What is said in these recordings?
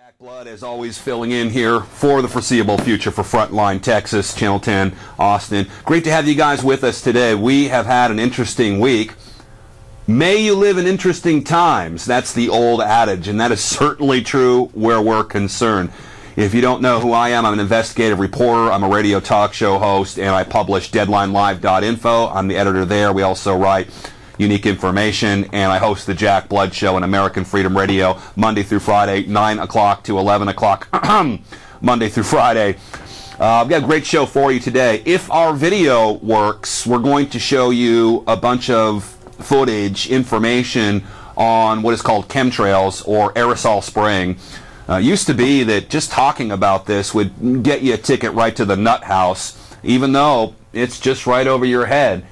Jack Blood, as always, filling in here for the foreseeable future for Frontline, Texas, Channel 10, Austin. Great to have you guys with us today. We have had an interesting week. May you live in interesting times. That's the old adage, and that is certainly true where we're concerned. If you don't know who I am, I'm an investigative reporter. I'm a radio talk show host, and I publish DeadlineLive.info. I'm the editor there. We also write unique information, and I host the Jack Blood Show on American Freedom Radio Monday through Friday, 9 o'clock to 11 o'clock, Monday through Friday. We've got a great show for you today. If our video works, we're going to show you a bunch of footage, information on what is called chemtrails or aerosol spraying. Used to be that just talking about this would get you a ticket right to the nut house, even though it's just right over your head.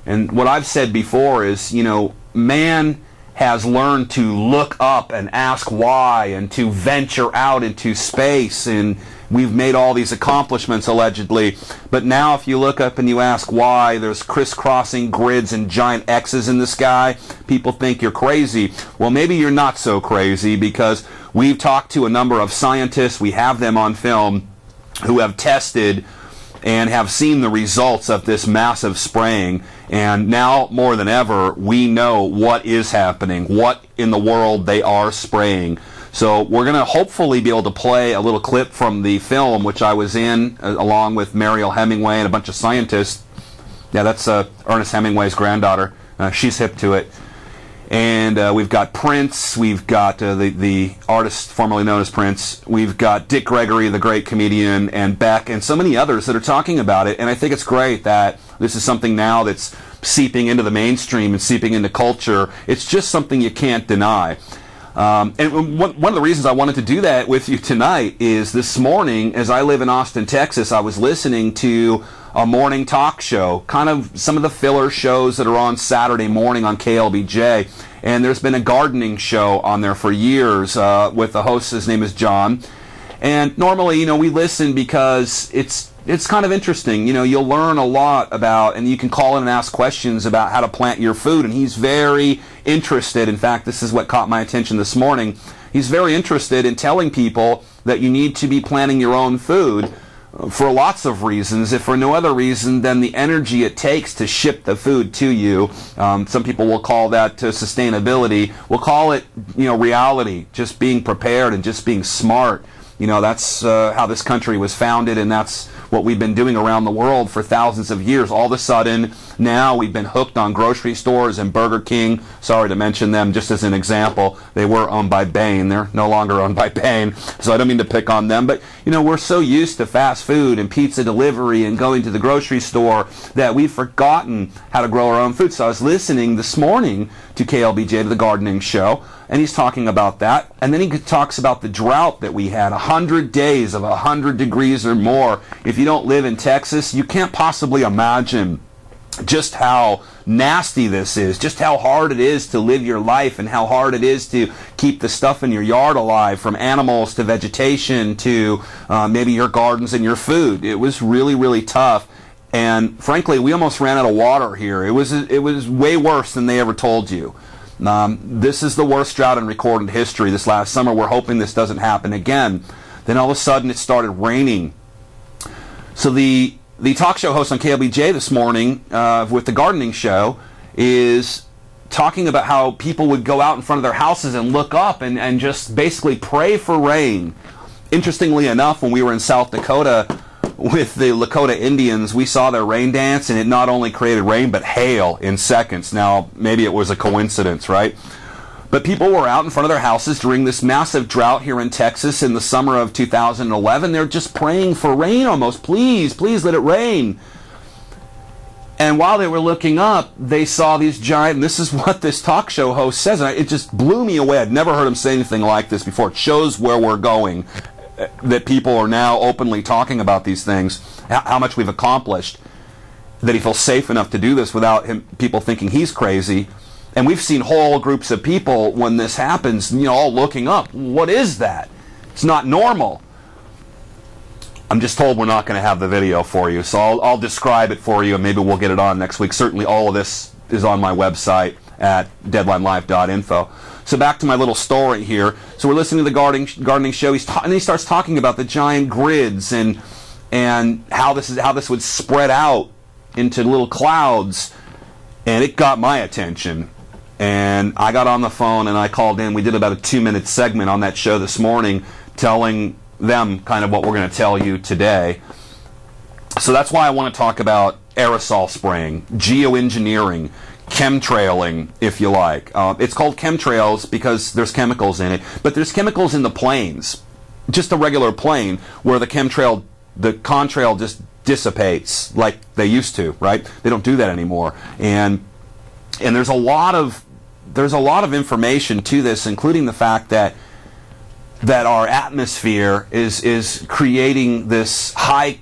And what I've said before is, you know, man has learned to look up and ask why and to venture out into space, and we've made all these accomplishments allegedly. But now if you look up and you ask why there's crisscrossing grids and giant X's in the sky, people think you're crazy. Well, maybe you're not so crazy, because we've talked to a number of scientists, we have them on film, who have tested and have seen the results of this massive spraying. And now more than ever, we know what is happening, what in the world they are spraying. So we're going to hopefully be able to play a little clip from the film, which I was in along with Mariel Hemingway and a bunch of scientists. Yeah, that's Ernest Hemingway's granddaughter. She's hip to it. And we've got Prince, we've got the artist formerly known as Prince, we've got Dick Gregory, the great comedian, and Beck, and so many others that are talking about it. And I think it's great that this is something now that's seeping into the mainstream and seeping into culture. It's just something you can't deny. And one of the reasons I wanted to do that with you tonight is this morning, as I live in Austin, Texas, I was listening to a morning talk show, kind of some of the filler shows that are on Saturday morning on KLBJ. And there's been a gardening show on there for years with the host. His name is John. And normally, you know, we listen because it's kind of interesting. You know, you'll learn a lot about, and you can call in and ask questions about how to plant your food. And he's very interested. In fact, this is what caught my attention this morning. He's very interested in telling people that you need to be planting your own food for lots of reasons, if for no other reason than the energy it takes to ship the food to you. Some people will call that sustainability. We'll call it, you know, reality, just being prepared and just being smart. You know, that's how this country was founded, and that's what we've been doing around the world for thousands of years. All of a sudden, now we've been hooked on grocery stores and Burger King. Sorry to mention them just as an example. They were owned by Bain. They're no longer owned by Bain, so I don't mean to pick on them. But, you know, we're so used to fast food and pizza delivery and going to the grocery store that we've forgotten how to grow our own food. So I was listening this morning to KLBJ, to the gardening show, and he's talking about that. And then he talks about the drought that we had, 100 days of 100 degrees or more. If you don't live in Texas, you can't possibly imagine just how nasty this is, just how hard it is to live your life, and how hard it is to keep the stuff in your yard alive, from animals to vegetation to maybe your gardens and your food. It was really, really tough. And frankly, we almost ran out of water here. It was way worse than they ever told you. This is the worst drought in recorded history this last summer. We're hoping this doesn't happen again. Then all of a sudden it started raining. So the talk show host on KLBJ this morning with the gardening show is talking about how people would go out in front of their houses and look up and just basically pray for rain. Interestingly enough, when we were in South Dakota with the Lakota Indians, we saw their rain dance, and it not only created rain but hail in seconds. Now, maybe it was a coincidence, right? But people were out in front of their houses during this massive drought here in Texas in the summer of 2011. They're just praying for rain almost. Please, please let it rain. And while they were looking up, they saw these giant, and this is what this talk show host says, and it just blew me away. I'd never heard him say anything like this before. It shows where we're going, that people are now openly talking about these things, how much we've accomplished, that he feels safe enough to do this without people thinking he's crazy. And we've seen whole groups of people, when this happens, you know, all looking up. What is that? It's not normal. I'm just told we're not going to have the video for you, so I'll describe it for you, and maybe we'll get it on next week. Certainly all of this is on my website at DeadlineLive.info. So back to my little story here. So we're listening to the gardening show. And he starts talking about the giant grids and how this would spread out into little clouds. And it got my attention. And I got on the phone and I called in. We did about a 2-minute segment on that show this morning, telling them kind of what we're going to tell you today. So that's why I want to talk about aerosol spraying, geoengineering, chemtrailing, if you like. It's called chemtrails because there's chemicals in it, but there's chemicals in the planes, just a regular plane, where the contrail just dissipates like they used to, right? They don't do that anymore, and there's a lot of information to this, including the fact that our atmosphere is creating this high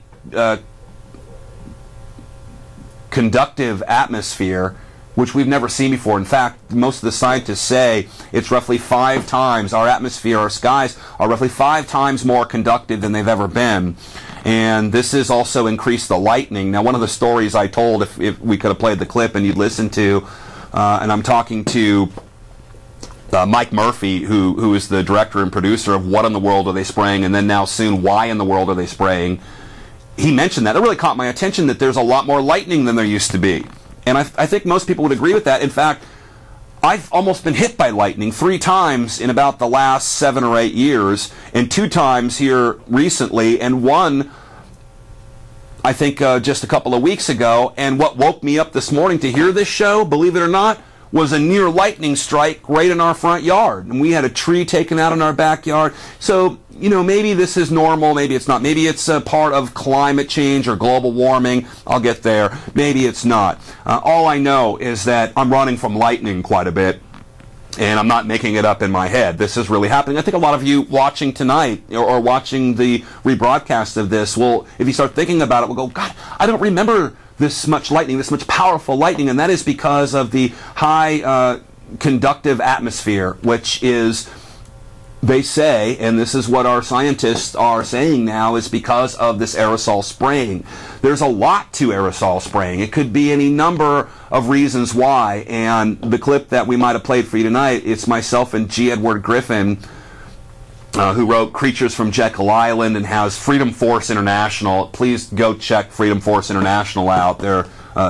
conductive atmosphere, which we've never seen before. In fact, most of the scientists say it's roughly 5 times, our atmosphere, our skies are roughly 5 times more conductive than they've ever been. And this has also increased the lightning. Now, one of the stories I told, if we could have played the clip and you'd listen to, and I'm talking to Mike Murphy, who is the director and producer of What in the World Are They Spraying, and then now soon Why in the World Are They Spraying. He mentioned that. It really caught my attention that there's a lot more lightning than there used to be. And I think most people would agree with that. In fact, I've almost been hit by lightning 3 times in about the last 7 or 8 years, and 2 times here recently, and 1, I think, just a couple of weeks ago. And what woke me up this morning to hear this show, believe it or not, was a near lightning strike right in our front yard. And we had a tree taken out in our backyard. So, you know, maybe this is normal, maybe it's not. Maybe it's a part of climate change or global warming. I'll get there. Maybe it's not. All I know is that I'm running from lightning quite a bit, and I'm not making it up in my head. This is really happening. I think a lot of you watching tonight or watching the rebroadcast of this will, if you start thinking about it, will go, God, I don't remember this much lightning, this much powerful lightning, and that is because of the high conductive atmosphere, which is, they say, and this is what our scientists are saying now, is because of this aerosol spraying. There's a lot to aerosol spraying. It could be any number of reasons why, and the clip that we might have played for you tonight, it's myself and G. Edward Griffin, who wrote Creatures from Jekyll Island and has Freedom Force International. Please go check Freedom Force International out. They're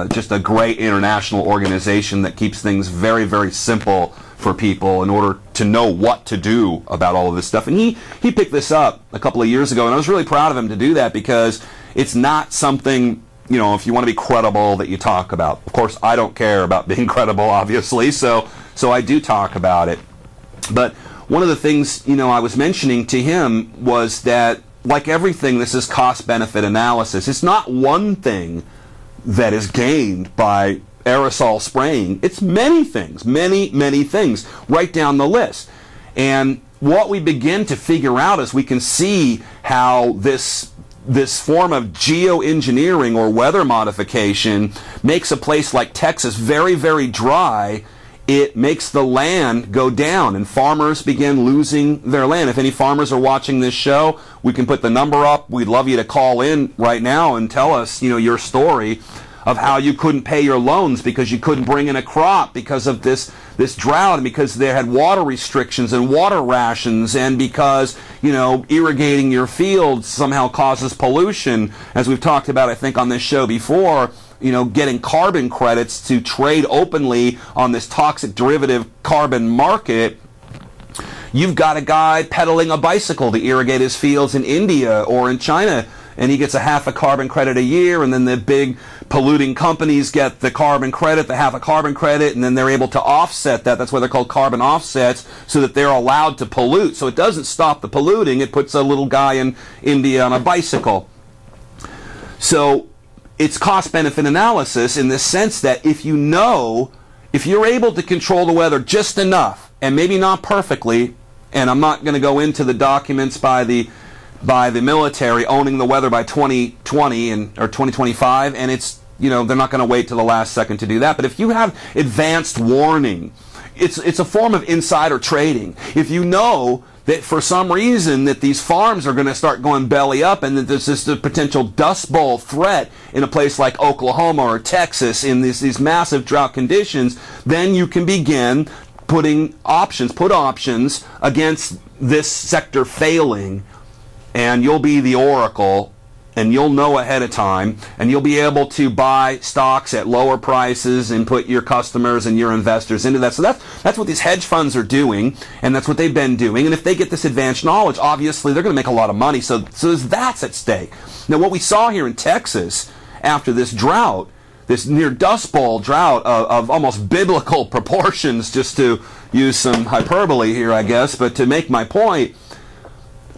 just a great international organization that keeps things very, very simple for people in order to know what to do about all of this stuff. And he picked this up a couple of years ago, and I was really proud of him to do that, because it's not something, you know, if you want to be credible, that you talk about. Of course, I don't care about being credible, obviously, so I do talk about it. But one of the things, you know, I was mentioning to him was that, like everything, this is cost-benefit analysis. It's not one thing that is gained by aerosol spraying. It's many things, many things, right down the list. And what we begin to figure out is we can see how this form of geoengineering or weather modification makes a place like Texas very, very dry. It makes the land go down, and farmers begin losing their land. If any farmers are watching this show, we can put the number up. We'd love you to call in right now and tell us, you know, your story of how you couldn't pay your loans because you couldn't bring in a crop because of this drought, and because they had water restrictions and water rations, and because, you know, irrigating your fields somehow causes pollution, as we've talked about, I think, on this show before. You know, getting carbon credits to trade openly on this toxic derivative carbon market. You've got a guy pedaling a bicycle to irrigate his fields in India or in China, and he gets a half a carbon credit a year, and then the big polluting companies get the carbon credit, the half a carbon credit, and then they're able to offset that. That's why they're called carbon offsets, so that they're allowed to pollute. So it doesn't stop the polluting. It puts a little guy in India on a bicycle. So it's cost-benefit analysis in the sense that if you're able to control the weather just enough, and maybe not perfectly, and I'm not going to go into the documents by the military owning the weather by 2020 or 2025, and it's, you know, they're not going to wait till the last second to do that. But if you have advanced warning, it's a form of insider trading. If you know that for some reason that these farms are going to start going belly up, and that there's just a potential dust bowl threat in a place like Oklahoma or Texas in these massive drought conditions, then you can begin put options against this sector failing, and you'll be the oracle, and you'll know ahead of time, and you'll be able to buy stocks at lower prices and put your customers and your investors into that. So that's what these hedge funds are doing, and that's what they've been doing. And if they get this advanced knowledge, obviously they're going to make a lot of money. So that's at stake. Now, what we saw here in Texas after this drought, this near Dust Bowl drought of almost biblical proportions, just to use some hyperbole here, I guess, but to make my point,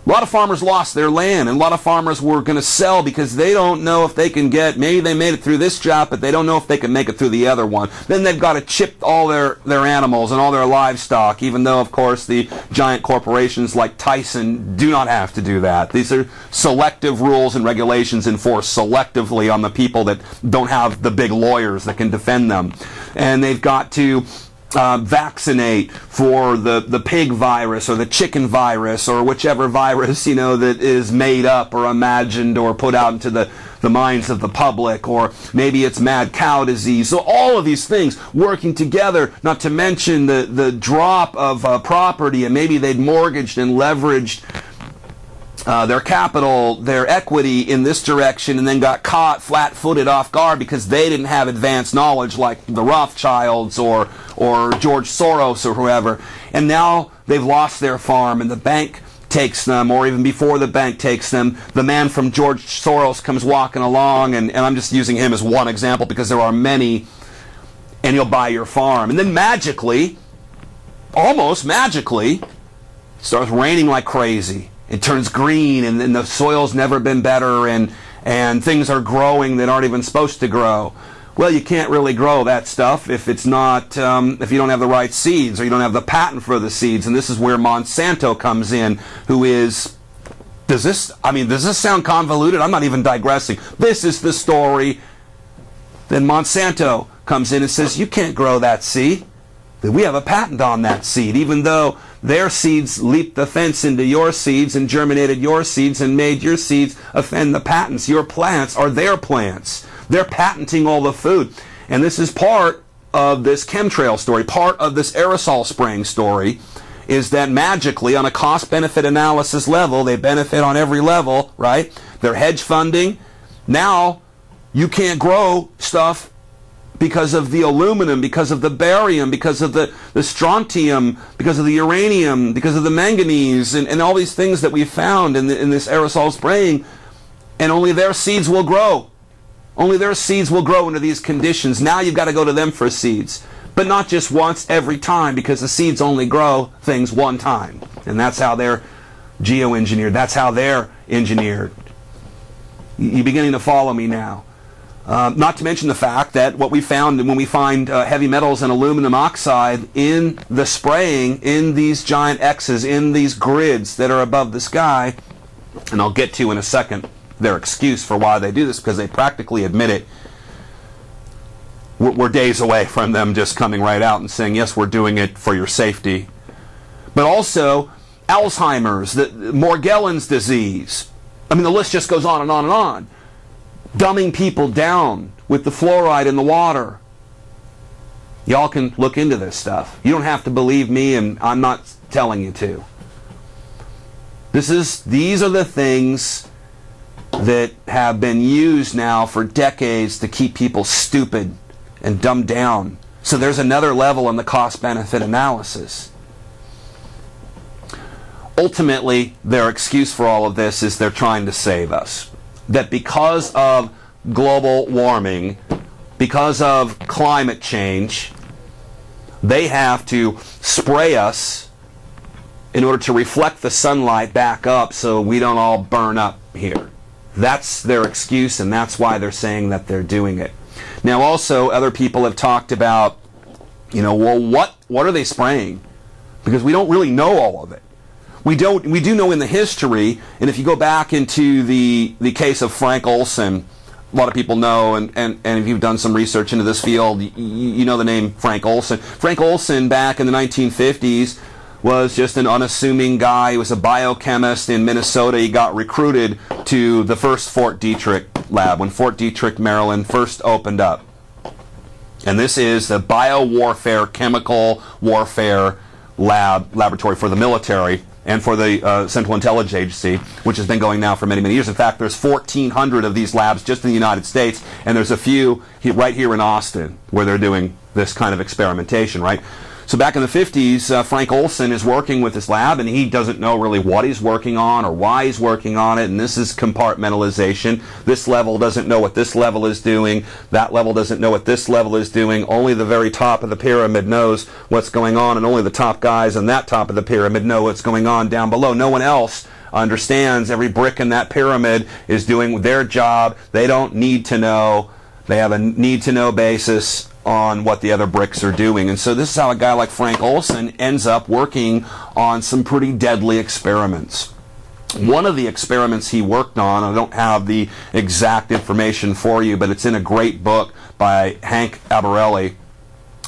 a lot of farmers lost their land, and a lot of farmers were going to sell because they don't know if they can get, maybe they made it through this drought, but they don't know if they can make it through the other one. Then they've got to chip all their animals and all their livestock, even though, of course, the giant corporations like Tyson do not have to do that. These are selective rules and regulations enforced selectively on the people that don't have the big lawyers that can defend them. And they've got to vaccinate for the pig virus or the chicken virus or whichever virus, that is made up or imagined or put out into the minds of the public, or maybe it's mad cow disease. So all of these things working together, not to mention the drop of property, and maybe they'd mortgaged and leveraged their capital, their equity in this direction, and then got caught flat-footed off guard because they didn't have advanced knowledge like the Rothschilds or George Soros or whoever. And now they've lost their farm, and the bank takes them, or even before the bank takes them, the man from George Soros comes walking along, and I'm just using him as one example because there are many, and he'll buy your farm. And then magically, almost magically, it starts raining like crazy. It turns green, and then the soil's never been better, and things are growing that aren't even supposed to grow. Well, you can't really grow that stuff if it's not, if you don't have the right seeds, or you don't have the patent for the seeds. And this is where Monsanto comes in, who is, does this sound convoluted? I'm not even digressing. This is the story. Then Monsanto comes in and says, you can't grow that seed. We have a patent on that seed, even though their seeds leaped the fence into your seeds and germinated your seeds and made your seeds offend the patents. Your plants are their plants. They're patenting all the food. And this is part of this chemtrail story, part of this aerosol spraying story, is that magically on a cost-benefit analysis level, they benefit on every level, right? They're hedge funding. Now you can't grow stuff because of the aluminum, because of the barium, because of the strontium, because of the uranium, because of the manganese, and all these things that we found in this aerosol spraying, and only their seeds will grow. Only their seeds will grow under these conditions. Now you've got to go to them for seeds. But not just once, every time, because the seeds only grow things one time. And that's how they're geoengineered. That's how they're engineered. You're beginning to follow me now. Not to mention the fact that what we found when we find heavy metals and aluminum oxide in the spraying, in these giant X's, in these grids that are above the sky, and I'll get to in a second their excuse for why they do this, because they practically admit it. We're days away from them just coming right out and saying, yes, we're doing it for your safety. But also Alzheimer's, Morgellons disease. I mean, the list just goes on and on and on. Dumbing people down with the fluoride in the water. Y'all can look into this stuff. You don't have to believe me, and I'm not telling you to. These are the things that have been used now for decades to keep people stupid and dumbed down. So there's another level in the cost-benefit analysis. Ultimately, their excuse for all of this is they're trying to save us. That because of global warming, because of climate change, they have to spray us in order to reflect the sunlight back up so we don't all burn up here. That's their excuse, and that's why they're saying that they're doing it. Now also, other people have talked about, well, what are they spraying? Because we don't really know all of it. We do know in the history, and if you go back into the case of Frank Olson, a lot of people know, and if you've done some research into this field, you know the name Frank Olson. Frank Olson back in the 1950s was just an unassuming guy. He was a biochemist in Minnesota. He got recruited to the first Fort Detrick lab when Fort Detrick, Maryland first opened up. And this is the biowarfare, chemical warfare laboratory for the military and for the Central Intelligence Agency, which has been going now for many, many years. In fact, there's 1,400 of these labs just in the United States, and there's a few right here in Austin where they're doing this kind of experimentation, right? So back in the 50s, Frank Olson is working with this lab, and he doesn't know really what he's working on or why he's working on it, and this is compartmentalization. This level doesn't know what this level is doing. That level doesn't know what this level is doing. Only the very top of the pyramid knows what's going on, and only the top guys on that top of the pyramid know what's going on down below. No one else understands. Every brick in that pyramid is doing their job. They don't need to know. They have a need-to-know basis on what the other bricks are doing. And so this is how a guy like Frank Olson ends up working on some pretty deadly experiments. One of the experiments he worked on, I don't have the exact information for you, but it's in a great book by Hank Albarelli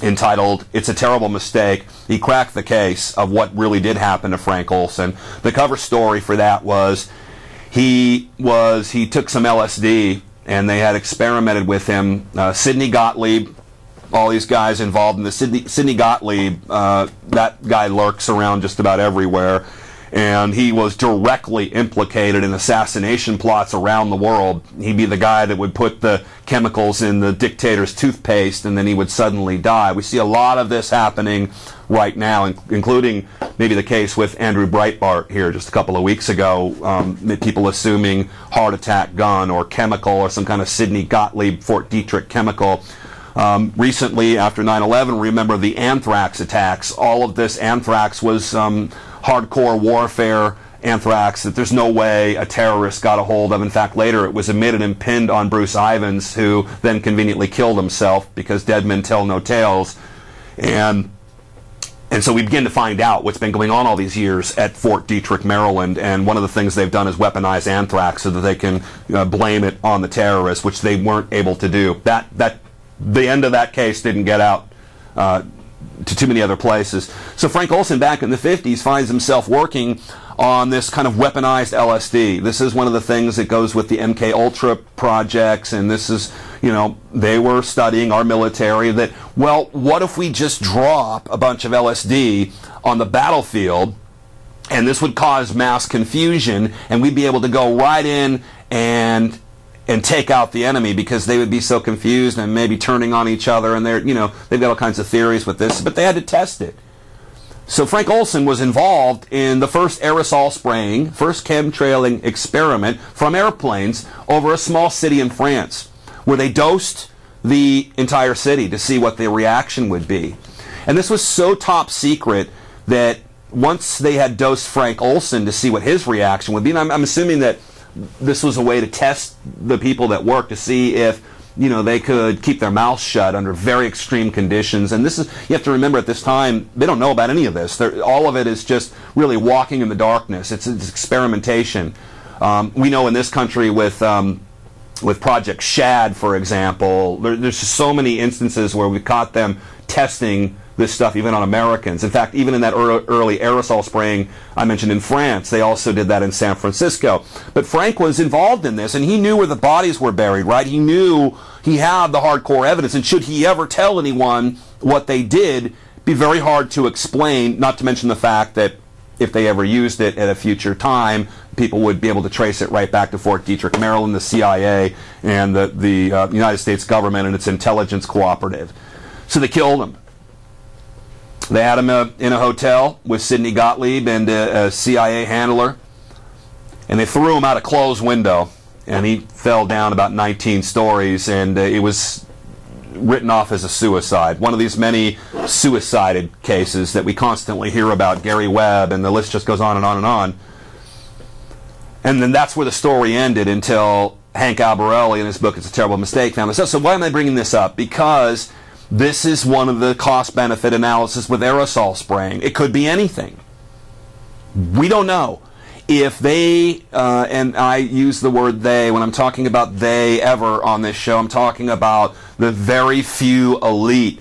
entitled "It's a Terrible Mistake." He cracked the case of what really did happen to Frank Olson. The cover story for that was he took some LSD and they had experimented with him. Sidney Gottlieb, all these guys involved in the Sidney Gottlieb, that guy lurks around just about everywhere, and he was directly implicated in assassination plots around the world. He'd be the guy that would put the chemicals in the dictator's toothpaste and then he would suddenly die. We see a lot of this happening right now, including maybe the case with Andrew Breitbart here just a couple of weeks ago, people assuming heart attack gun or chemical or some kind of Sidney Gottlieb Fort Detrick chemical. Recently, after 9/11, remember the anthrax attacks. All of this anthrax was hardcore warfare anthrax that there's no way a terrorist got a hold of. In fact, later it was emitted and pinned on Bruce Ivins, who then conveniently killed himself because dead men tell no tales. And so we begin to find out what's been going on all these years at Fort Detrick, Maryland, and one of the things they've done is weaponize anthrax so that they can blame it on the terrorists, which they weren't able to do. The end of that case didn't get out to too many other places. So Frank Olson back in the 50s finds himself working on this kind of weaponized LSD. This is one of the things that goes with the MK Ultra projects, and this is, they were studying our military that, well, what if we just drop a bunch of LSD on the battlefield and this would cause mass confusion and we'd be able to go right in and take out the enemy because they would be so confused and maybe turning on each other, and they've got all kinds of theories with this, but they had to test it. So Frank Olson was involved in the first aerosol spraying, first chemtrailing experiment from airplanes over a small city in France, where they dosed the entire city to see what the reaction would be. And this was so top secret that once they had dosed Frank Olson to see what his reaction would be, and I'm assuming that this was a way to test the people that work to see if they could keep their mouths shut under very extreme conditions. And this is, you have to remember, at this time they don't know about any of this. All of it is just really walking in the darkness. It's experimentation. We know in this country with Project Shad, for example, there's just so many instances where we caught them testing this stuff even on Americans. In fact, even in that early aerosol spraying I mentioned in France, they also did that in San Francisco. But Frank was involved in this, and he knew where the bodies were buried, right? He knew he had the hardcore evidence, and should he ever tell anyone what they did, it'd be very hard to explain, not to mention the fact that if they ever used it at a future time, people would be able to trace it right back to Fort Detrick, Maryland, the CIA, and the United States government and its intelligence cooperative. So they killed him. They had him in a hotel with Sidney Gottlieb and a CIA handler, and they threw him out a closed window, and he fell down about 19 stories, and it was written off as a suicide. One of these many suicided cases that we constantly hear about, Gary Webb, and the list just goes on and on and on. And then that's where the story ended until Hank Albarelli in his book It's a Terrible Mistake found this out. So why am I bringing this up? Because this is one of the cost-benefit analysis with aerosol spraying. It could be anything. We don't know. If they, and I use the word they, when I'm talking about they ever on this show, I'm talking about the very few elite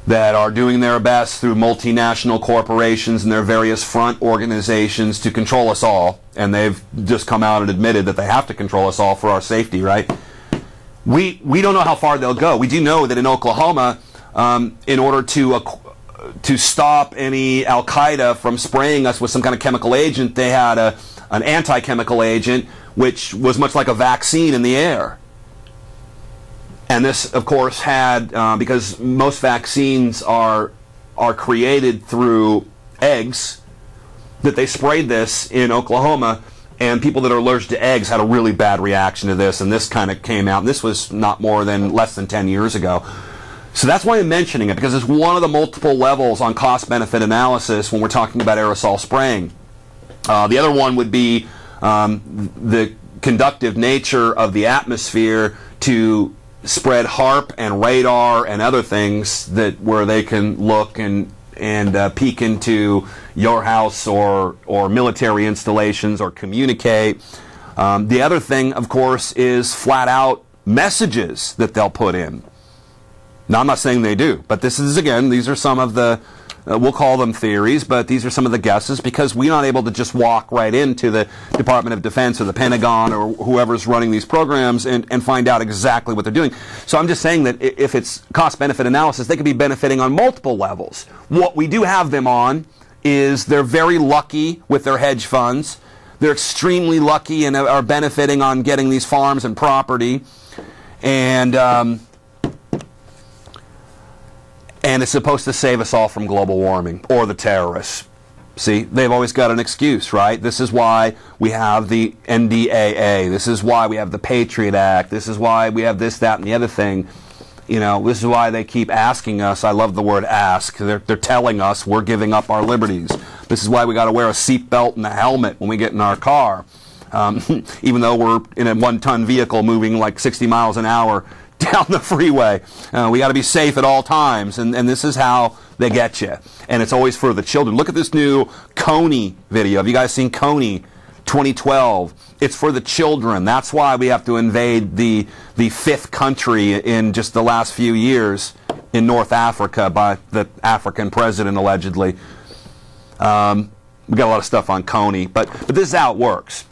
that are doing their best through multinational corporations and their various front organizations to control us all. And they've just come out and admitted that they have to control us all for our safety, right? we don't know how far they'll go. We do know that in Oklahoma, in order to stop any Al-Qaeda from spraying us with some kind of chemical agent, they had an anti-chemical agent, which was much like a vaccine in the air. And this, of course, had, because most vaccines are created through eggs, that they sprayed this in Oklahoma, and people that are allergic to eggs had a really bad reaction to this, and this kind of came out, and this was not more than less than 10 years ago. So that's why I'm mentioning it, because it's one of the multiple levels on cost-benefit analysis when we're talking about aerosol spraying. The other one would be the conductive nature of the atmosphere to spread HARP and radar and other things that where they can look and peek into your house or military installations or communicate. The other thing, of course, is flat-out messages that they'll put in. Now, I'm not saying they do, but this is, again, these are some of the, we'll call them theories, but these are some of the guesses, because we're not able to just walk right into the Department of Defense or the Pentagon or whoever's running these programs and find out exactly what they're doing. So I'm just saying that if it's cost-benefit analysis, they could be benefiting on multiple levels. What we do have them on is they're very lucky with their hedge funds. They're extremely lucky and are benefiting on getting these farms and property. And it's supposed to save us all from global warming or the terrorists. See, they've always got an excuse, right? This is why we have the NDAA. This is why we have the Patriot Act. This is why we have this, that, and the other thing. You know, this is why they keep asking us. I love the word ask. They're telling us we're giving up our liberties. This is why we got to wear a seatbelt and a helmet when we get in our car. Even though we're in a one-ton vehicle moving like 60 miles an hour down the freeway. We got to be safe at all times, and this is how they get you. And it's always for the children. Look at this new Coney video. Have you guys seen Coney 2012? It's for the children. That's why we have to invade the fifth country in just the last few years in North Africa by the African president, allegedly. We got a lot of stuff on Coney, but this is how it works.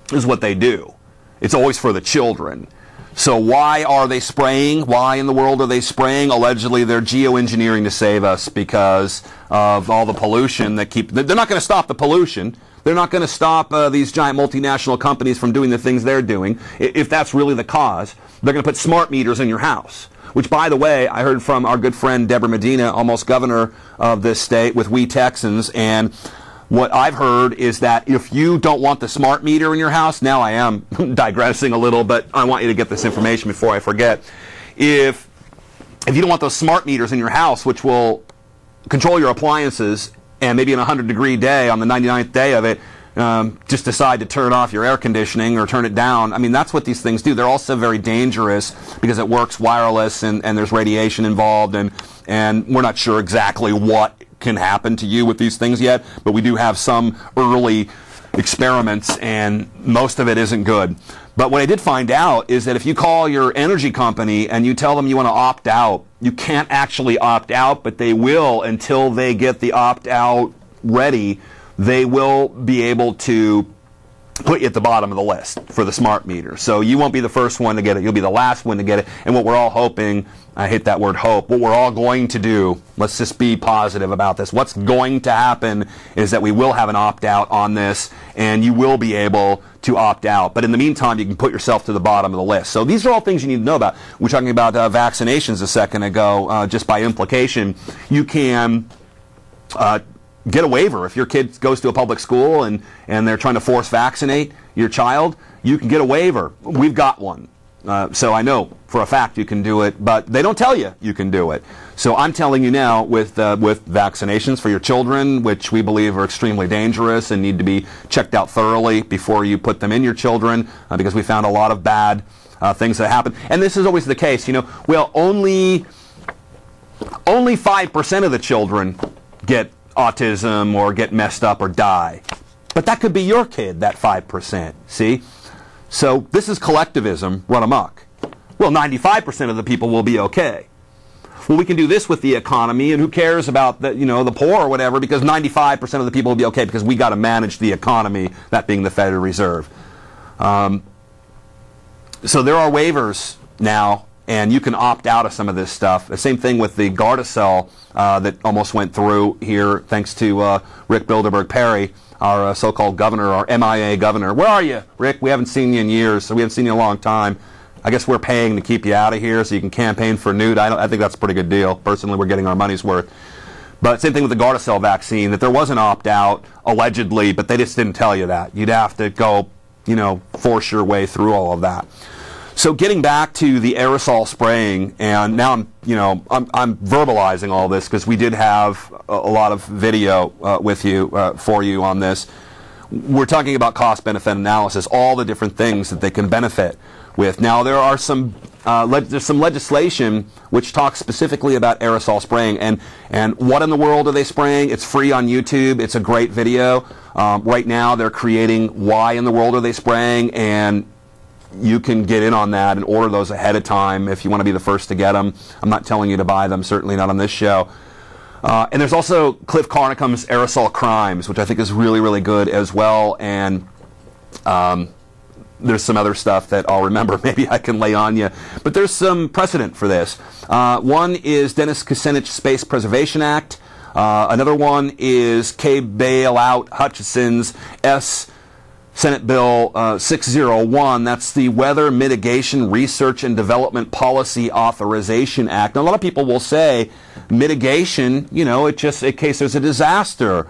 This is what they do. It's always for the children. So why are they spraying? Why in the world are they spraying? Allegedly, they're geoengineering to save us because of all the pollution that keep... They're not going to stop the pollution. They're not going to stop these giant multinational companies from doing the things they're doing. If that's really the cause, they're going to put smart meters in your house. Which, by the way, I heard from our good friend Deborah Medina, almost governor of this state, with We Texans, and what I've heard is that if you don't want the smart meter in your house, now I am digressing a little, but I want you to get this information before I forget. If you don't want those smart meters in your house, which will control your appliances, and maybe on a 100-degree day, on the 99th day of it, just decide to turn off your air conditioning or turn it down. I mean, that's what these things do. They're also very dangerous because it works wireless and there's radiation involved, and we're not sure exactly what can happen to you with these things yet, but we do have some early experiments, and most of it isn't good. But what I did find out is that if you call your energy company and you tell them you want to opt out, you can't actually opt out, but they will until they get the opt-out ready. They will be able to put you at the bottom of the list for the smart meter. So you won't be the first one to get it. You'll be the last one to get it. And what we're all hoping, I hate that word hope, what we're all going to do, let's just be positive about this. What's going to happen is that we will have an opt-out on this, and you will be able to opt out. But in the meantime, you can put yourself to the bottom of the list. So these are all things you need to know about. We were talking about vaccinations a second ago. Just by implication, you can get a waiver. If your kid goes to a public school and they're trying to force vaccinate your child, you can get a waiver. We've got one. So I know for a fact you can do it, but they don't tell you can do it. So I'm telling you now with vaccinations for your children, which we believe are extremely dangerous and need to be checked out thoroughly before you put them in your children, because we found a lot of bad things that happen. And this is always the case, you know. Well, only 5% of the children get autism or get messed up or die. But that could be your kid, that 5%, see? So this is collectivism run amok. Well, 95% of the people will be okay. Well, we can do this with the economy, and who cares about the, you know, the poor or whatever, because 95% of the people will be okay because we got to manage the economy, that being the Federal Reserve. So there are waivers now, and you can opt out of some of this stuff. The same thing with the Gardasil that almost went through here, thanks to Rick Bilderberg Perry, our so-called governor, our MIA governor. Where are you, Rick? We haven't seen you in years, so we haven't seen you in a long time. I guess we're paying to keep you out of here so you can campaign for Newt. I think that's a pretty good deal. Personally, we're getting our money's worth. But same thing with the Gardasil vaccine, that there was an opt-out, allegedly, but they just didn't tell you that. You'd have to go, force your way through all of that. So getting back to the aerosol spraying, and now I'm verbalizing all this because we did have a lot of video with you, for you on this. We're talking about cost-benefit analysis, all the different things that they can benefit with. Now there are there's some legislation which talks specifically about aerosol spraying, and what in the world are they spraying? It's free on YouTube. It's a great video. Right now they're creating why in the world are they spraying, and you can get in on that and order those ahead of time if you want to be the first to get them. I'm not telling you to buy them, certainly not on this show. And there's also Cliff Carnicom's Aerosol Crimes, which I think is really, really good as well. And there's some other stuff that I'll remember. Maybe I can lay on you. But there's some precedent for this. One is Dennis Kucinich Space Preservation Act. Another one is K. Bailout Hutchison's Senate Bill 601, that's the Weather Mitigation Research and Development Policy Authorization Act. Now, a lot of people will say mitigation, it's just in case there's a disaster.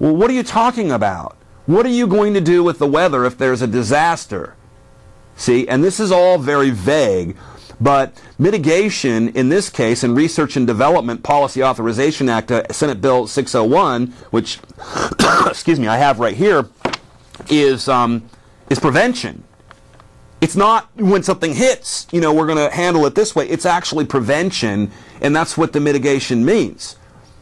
Well, what are you talking about? What are you going to do with the weather if there's a disaster? See, and this is all very vague, but mitigation in this case, in Research and Development Policy Authorization Act, Senate Bill 601, which, excuse me, I have right here, is prevention. It's not when something hits, we're going to handle it this way. It's actually prevention, and that's what the mitigation means.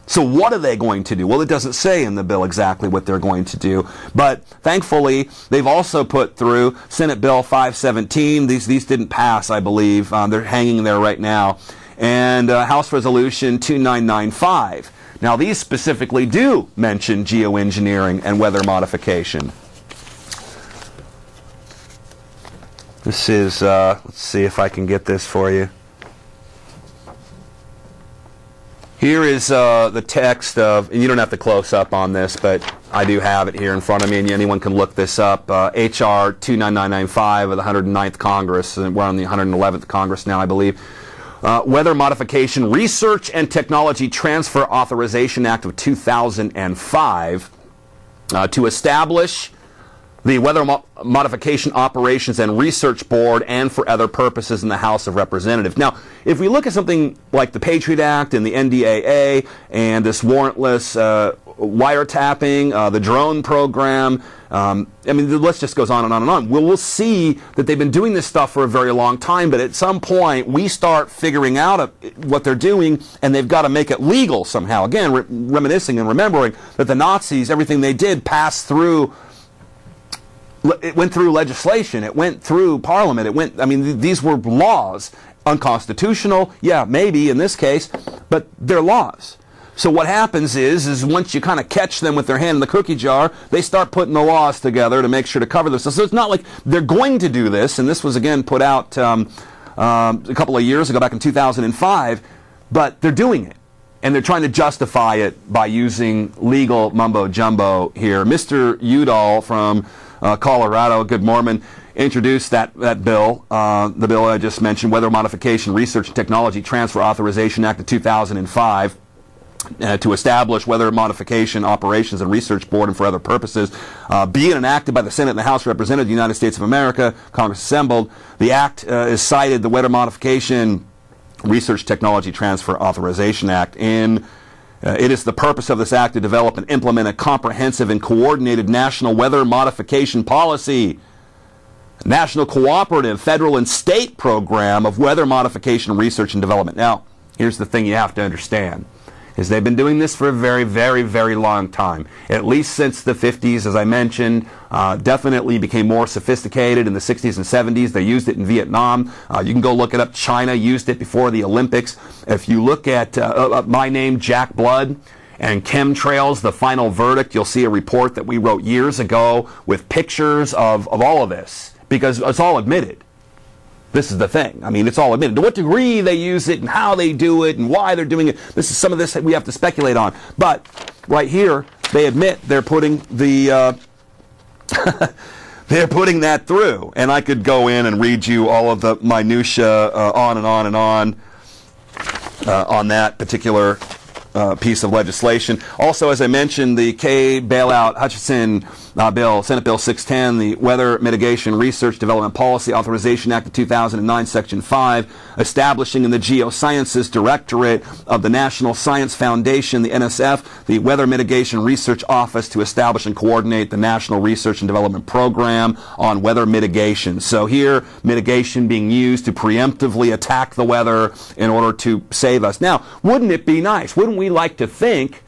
So what are they going to do? Well, it doesn't say in the bill exactly what they're going to do, but thankfully they've also put through Senate Bill 517. These didn't pass, I believe. They're hanging there right now. And House Resolution 2995. Now, these specifically do mention geoengineering and weather modification. This is, let's see if I can get this for you. Here is the text of, and you don't have to close up on this, but I do have it here in front of me, and anyone can look this up. H.R. 29995 of the 109th Congress, and we're on the 111th Congress now, I believe. Weather Modification Research and Technology Transfer Authorization Act of 2005 to establish the Weather Modification Operations and Research Board, and for other purposes in the House of Representatives. Now, if we look at something like the Patriot Act and the NDAA and this warrantless wiretapping, the drone program, the list just goes on and on and on. We'll see that they've been doing this stuff for a very long time, but at some point we start figuring out what they're doing, and they've got to make it legal somehow. Again, reminiscing and remembering that the Nazis, everything they did passed through. It went through legislation. It went through Parliament. These were laws. Unconstitutional, yeah, maybe in this case, but they're laws. So what happens is once you kind of catch them with their hand in the cookie jar, they start putting the laws together to make sure to cover this. So it's not like they're going to do this, and this was, again, put out a couple of years ago, back in 2005, but they're doing it. And they're trying to justify it by using legal mumbo-jumbo here. Mr. Udall from Colorado, Good Mormon, introduced that bill, the bill I just mentioned, Weather Modification Research and Technology Transfer Authorization Act of 2005, to establish Weather Modification Operations and Research Board and for other purposes, being enacted by the Senate and the House of Representatives of the United States of America, Congress assembled. The act is cited the Weather Modification Research Technology Transfer Authorization Act. It is the purpose of this act to develop and implement a comprehensive and coordinated national weather modification policy, national cooperative federal and state program of weather modification research and development. Now, here's the thing you have to understand, is they've been doing this for a very, very, very long time. At least since the 50s, as I mentioned, definitely became more sophisticated in the 60s and 70s. They used it in Vietnam. You can go look it up. China used it before the Olympics. If you look at My Name, Jack Blood, and Chemtrails, The Final Verdict, you'll see a report that we wrote years ago with pictures of all of this, because it's all admitted. This is the thing. I mean, it's all admitted. To what degree they use it and how they do it and why they're doing it, this is some of this that we have to speculate on. But right here, they admit they're putting the they're putting that through. And I could go in and read you all of the minutia on and on and on that particular piece of legislation. Also, as I mentioned, the K bailout Hutchinson bill, Senate Bill 610, the Weather Mitigation Research Development Policy Authorization Act of 2009, Section 5, establishing in the Geosciences Directorate of the National Science Foundation, the NSF, the Weather Mitigation Research Office to establish and coordinate the National Research and Development Program on weather mitigation. So here, mitigation being used to preemptively attack the weather in order to save us. Now, wouldn't it be nice? Wouldn't we like to think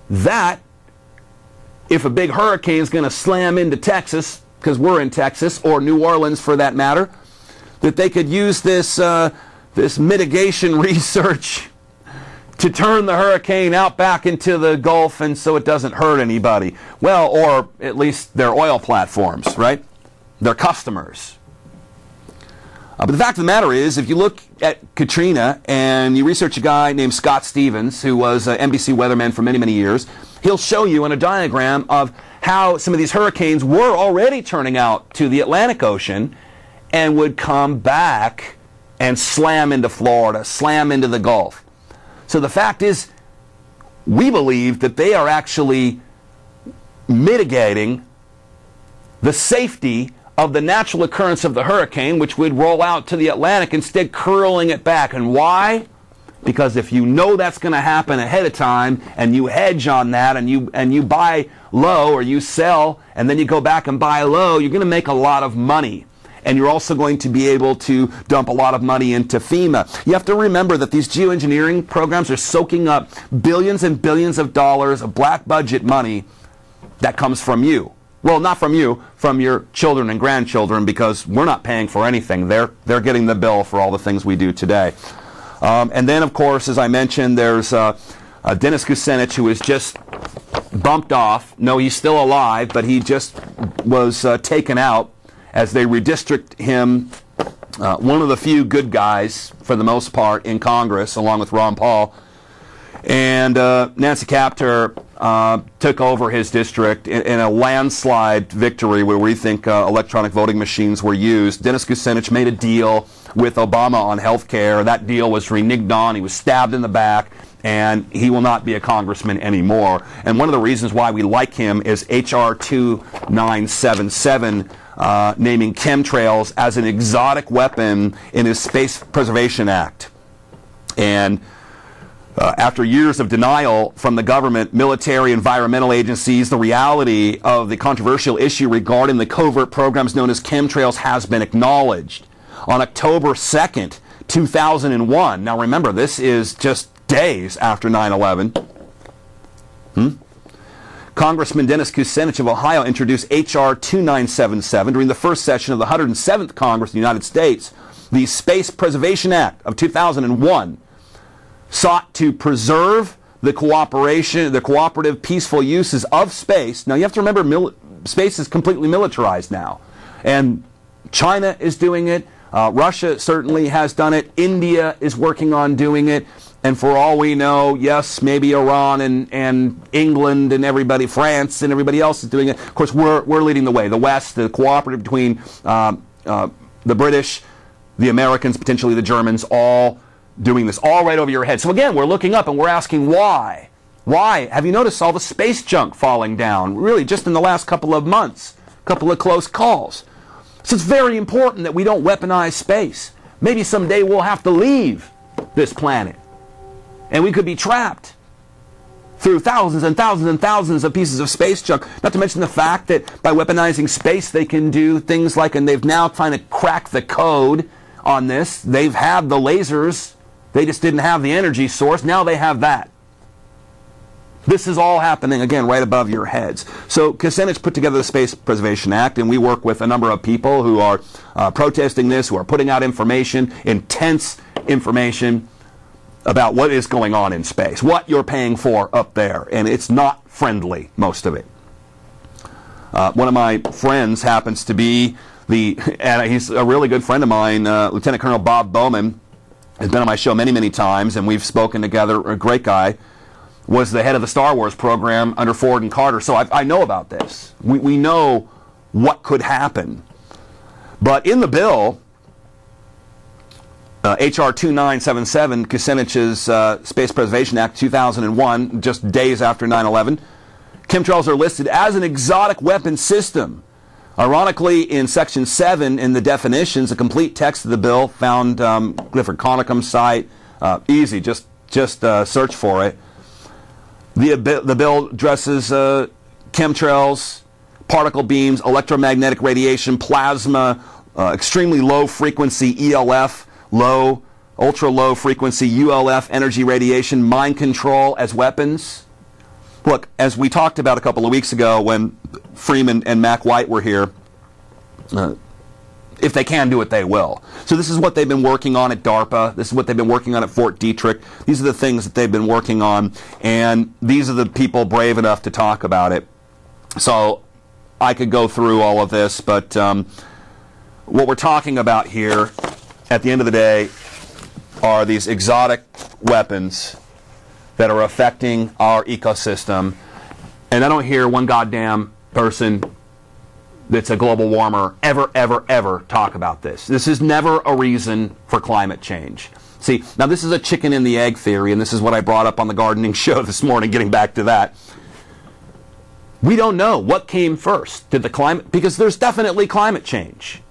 that if a big hurricane is going to slam into Texas, because we're in Texas, or New Orleans for that matter, that they could use this this mitigation research to turn the hurricane out back into the Gulf and so it doesn't hurt anybody. Well, or at least their oil platforms, right? Their customers. But the fact of the matter is, if you look at Katrina and you research a guy named Scott Stevens, who was an NBC weatherman for many, many years, he'll show you in a diagram of how some of these hurricanes were already turning out to the Atlantic Ocean and would come back and slam into Florida, slam into the Gulf. So the fact is, we believe that they are actually mitigating the safety of the natural occurrence of the hurricane, which would roll out to the Atlantic, instead curling it back. And why? Because if you know that's going to happen ahead of time and you hedge on that and you buy low or you sell and then you go back and buy low, you're going to make a lot of money. And you're also going to be able to dump a lot of money into FEMA. You have to remember that these geoengineering programs are soaking up billions and billions of dollars of black budget money that comes from you. Well, not from you, from your children and grandchildren, because we're not paying for anything. They're getting the bill for all the things we do today. And then, of course, as I mentioned, there's Dennis Kucinich, who was just bumped off. No, he's still alive, but he just was taken out as they redistrict him, one of the few good guys, for the most part, in Congress, along with Ron Paul. And Nancy Kaptur took over his district in a landslide victory where we think electronic voting machines were used. Dennis Kucinich made a deal with Obama on health care. That deal was reneged on. He was stabbed in the back, and he will not be a congressman anymore. And one of the reasons why we like him is H.R. 2977, naming chemtrails as an exotic weapon in his Space Preservation Act. And after years of denial from the government, military, environmental agencies, the reality of the controversial issue regarding the covert programs known as chemtrails has been acknowledged. On October 2nd, 2001, now remember, this is just days after 9/11, Congressman Dennis Kucinich of Ohio introduced H.R. 2977 during the first session of the 107th Congress of the United States. The Space Preservation Act of 2001 sought to preserve the cooperative, peaceful uses of space. Now, you have to remember, space is completely militarized now. And China is doing it. Russia certainly has done it. India is working on doing it. And for all we know, yes, maybe Iran and England and everybody, France and everybody else is doing it. Of course, we're leading the way. The West, the cooperative between the British, the Americans, potentially the Germans, all doing this, all right over your head. So again, we're looking up and we're asking why. Why? Have you noticed all the space junk falling down? Really, just in the last couple of months, a couple of close calls. So it's very important that we don't weaponize space. Maybe someday we'll have to leave this planet. And we could be trapped through thousands and thousands and thousands of pieces of space junk. Not to mention the fact that by weaponizing space, they can do things like, and they've now trying to crack the code on this. They've had the lasers. They just didn't have the energy source. Now they have that. This is all happening, again, right above your heads. So Kucinich put together the Space Preservation Act, and we work with a number of people who are protesting this, who are putting out information, intense information about what is going on in space, what you're paying for up there, and it's not friendly, most of it. One of my friends happens to be and he's a really good friend of mine, Lieutenant Colonel Bob Bowman, has been on my show many, many times, and we've spoken together. A great guy. Was the head of the Star Wars program under Ford and Carter, so I know about this. We know what could happen. But in the bill, H.R. 2977, Kucinich's Space Preservation Act 2001, just days after 9/11, chemtrails are listed as an exotic weapon system. Ironically, in Section 7, in the definitions, a complete text of the bill found Clifford Conicum's site. Easy, just search for it. The bill addresses chemtrails, particle beams, electromagnetic radiation, plasma, extremely low frequency ELF, ultra low frequency ULF energy radiation, mind control as weapons. Look, as we talked about a couple of weeks ago when Freeman and Mac White were here, if they can do it, they will. So this is what they've been working on at DARPA. This is what they've been working on at Fort Detrick. These are the things that they've been working on, and these are the people brave enough to talk about it. So I could go through all of this, but what we're talking about here, at the end of the day, are these exotic weapons that are affecting our ecosystem. And I don't hear one goddamn person that's a global warmer ever talk about this. This is never a reason for climate change. See, now this is a chicken and the egg theory, and this is what I brought up on the gardening show this morning, getting back to that. We don't know what came first. Did the climate, because there's definitely climate change.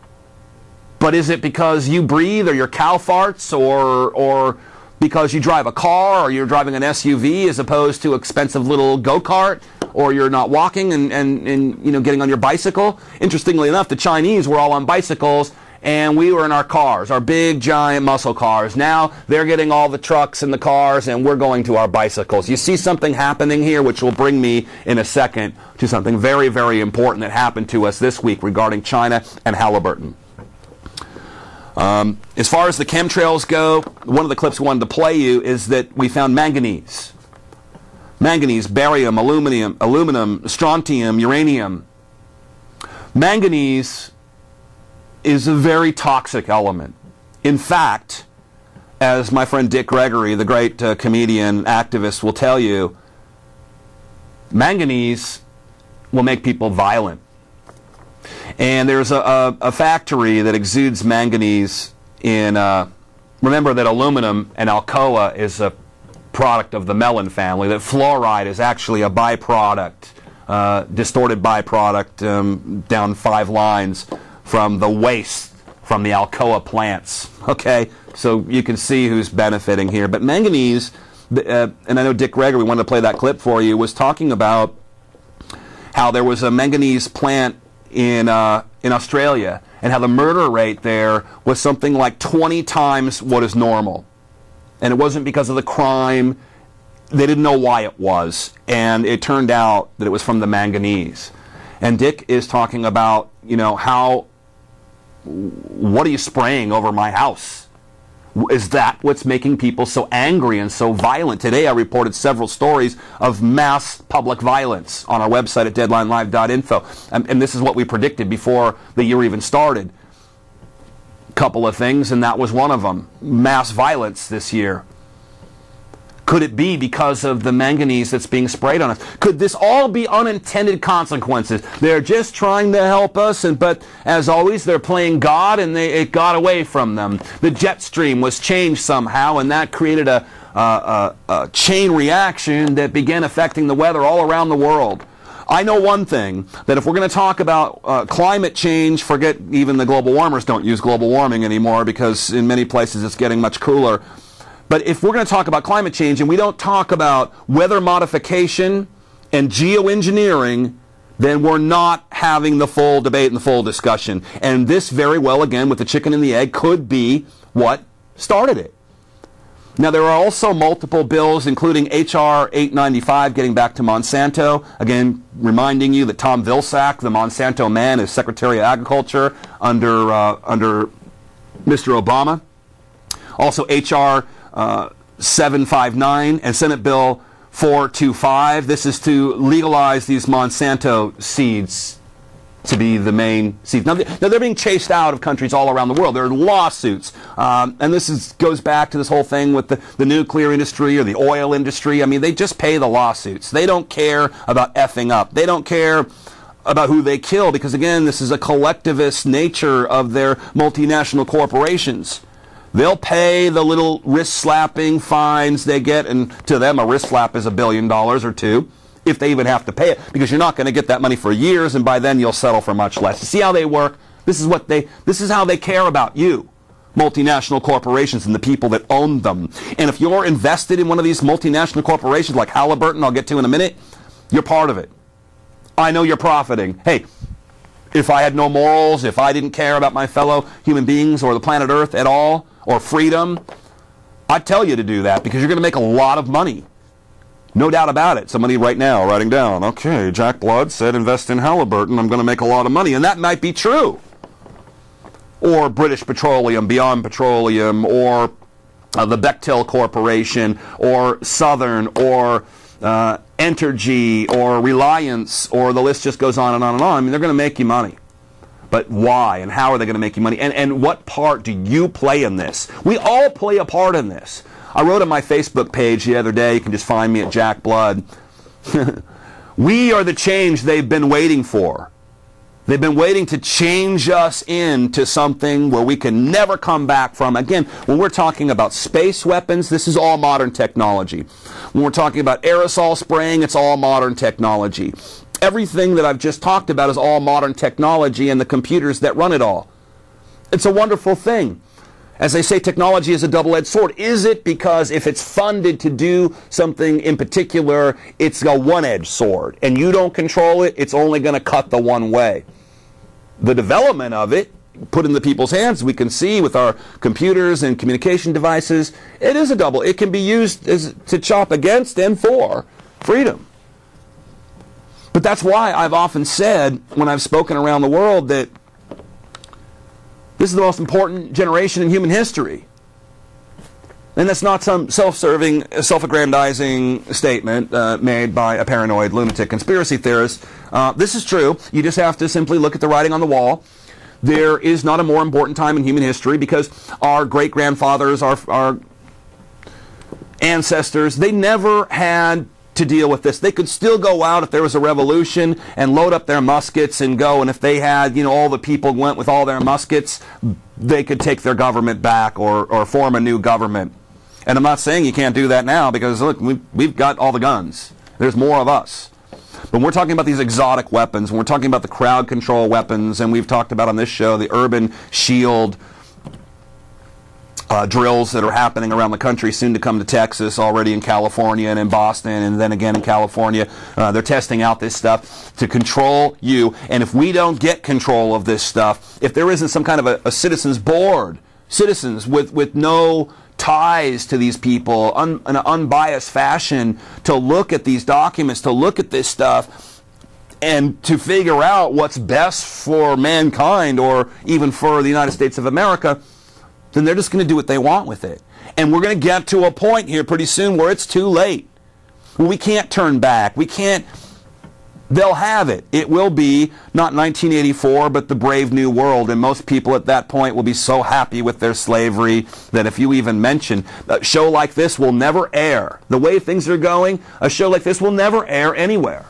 But is it because you breathe or your cow farts or because you drive a car or you're driving an SUV as opposed to expensive little go-kart, or you're not walking and you know, getting on your bicycle? Interestingly enough, the Chinese were all on bicycles and we were in our cars, our big giant muscle cars. Now they're getting all the trucks and the cars and we're going to our bicycles. You see something happening here, which will bring me in a second to something very important that happened to us this week regarding China and Halliburton. As far as the chemtrails go, one of the clips we wanted to play you is that we found manganese. Manganese, barium, aluminum, strontium, uranium. Manganese is a very toxic element. In fact, as my friend Dick Gregory, the great comedian, activist, will tell you, manganese will make people violent. And there's a factory that exudes manganese in, remember that aluminum and Alcoa is a product of the melon family, that fluoride is actually a byproduct, distorted byproduct down 5 lines from the waste from the Alcoa plants. Okay, so you can see who's benefiting here. But manganese, and I know Dick Gregory wanted to play that clip for you, was talking about how there was a manganese plant in Australia, and how the murder rate there was something like 20 times what is normal. And it wasn't because of the crime. They didn't know why it was. And it turned out that it was from the manganese. And Dick is talking about, you know, what are you spraying over my house? Is that what's making people so angry and so violent? Today I reported several stories of mass public violence on our website at deadlinelive.info. And this is what we predicted before the year even started. A couple of things, and that was one of them. Mass violence this year. Could it be because of the manganese that's being sprayed on us? Could this all be unintended consequences? They're just trying to help us, but as always, they're playing God, and it got away from them. The jet stream was changed somehow, and that created a chain reaction that began affecting the weather all around the world. I know one thing, that if we're going to talk about climate change, forget even the global warmers don't use global warming anymore because in many places it's getting much cooler. But if we're going to talk about climate change and we don't talk about weather modification and geoengineering, then we're not having the full debate and the full discussion. And this very well, again, with the chicken and the egg, could be what started it. Now, there are also multiple bills, including H.R. 895, getting back to Monsanto. Again, reminding you that Tom Vilsack, the Monsanto man, is Secretary of Agriculture under Mr. Obama. Also, H.R. 759 and Senate Bill 425. This is to legalize these Monsanto seeds to be the main seeds. Now they're being chased out of countries all around the world. There are lawsuits. And this goes back to this whole thing with the nuclear industry or the oil industry. I mean, they just pay the lawsuits. They don't care about effing up. They don't care about who they kill because, again, this is a collectivist nature of their multinational corporations. They'll pay the little wrist-slapping fines they get, and to them a wrist slap is $1 billion or $2 billion. If they even have to pay it, because you're not going to get that money for years, and by then you'll settle for much less. You see how they work? This is how they care about you, multinational corporations and the people that own them. And if you're invested in one of these multinational corporations like Halliburton, I'll get to in a minute, you're part of it. I know you're profiting. Hey, if I had no morals, if I didn't care about my fellow human beings or the planet Earth at all, or freedom, I'd tell you to do that because you're going to make a lot of money. No doubt about it. Somebody right now writing down, okay, Jack Blood said invest in Halliburton, I'm going to make a lot of money. And that might be true. Or British Petroleum, Beyond Petroleum, or the Bechtel Corporation, or Southern, or Entergy, or Reliance, or the list just goes on and on and on. I mean, they're going to make you money. But why and how are they going to make you money? And what part do you play in this? We all play a part in this. I wrote on my Facebook page the other day, you can just find me at Jack Blood. We are the change they've been waiting for. They've been waiting to change us into something where we can never come back from. Again, when we're talking about space weapons, this is all modern technology. When we're talking about aerosol spraying, it's all modern technology. Everything that I've just talked about is all modern technology and the computers that run it all. It's a wonderful thing. As they say, technology is a double-edged sword. Is it? Because if it's funded to do something in particular, it's a one-edged sword. And you don't control it, it's only going to cut the one way. The development of it, put in the people's hands, we can see with our computers and communication devices, it is a double. It can be used to chop against and for freedom. But that's why I've often said, when I've spoken around the world, that this is the most important generation in human history. And that's not some self-serving, self-aggrandizing statement made by a paranoid lunatic conspiracy theorist. This is true. You just have to simply look at the writing on the wall. There is not a more important time in human history because our great-grandfathers, our ancestors, they never had to deal with this. They could still go out if there was a revolution and load up their muskets and go, and if they had, all the people went with all their muskets, they could take their government back or form a new government. And I'm not saying you can't do that now because, look, we've got all the guns. There's more of us. But we're talking about these exotic weapons, and we're talking about the crowd control weapons, and we've talked about on this show the urban shield drills that are happening around the country, soon to come to Texas, already in California and in Boston, and then again in California. They're testing out this stuff to control you. And if we don't get control of this stuff, if there isn't some kind of a citizens board, citizens with no ties to these people in an unbiased fashion to look at these documents, to look at this stuff, and to figure out what's best for mankind or even for the United States of America, then they're just going to do what they want with it. And we're going to get to a point here pretty soon where it's too late. Well, we can't turn back. We can't. They'll have it. It will be not 1984, but the brave new world. And most people at that point will be so happy with their slavery that if you even mention a show like this will never air. The way things are going, a show like this will never air anywhere.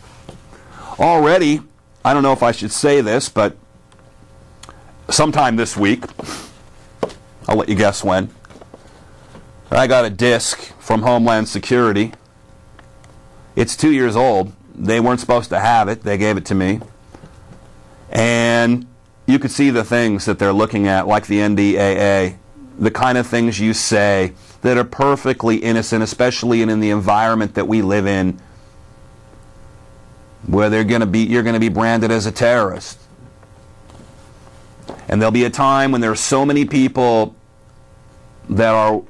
Already, I don't know if I should say this, but sometime this week, I'll let you guess when, I got a disc from Homeland Security. It's 2 years old. They weren't supposed to have it. They gave it to me. And you could see the things that they're looking at, like the NDAA, the kind of things you say that are perfectly innocent, especially in the environment that we live in, where you're going to be branded as a terrorist. And there'll be a time when there are so many people that are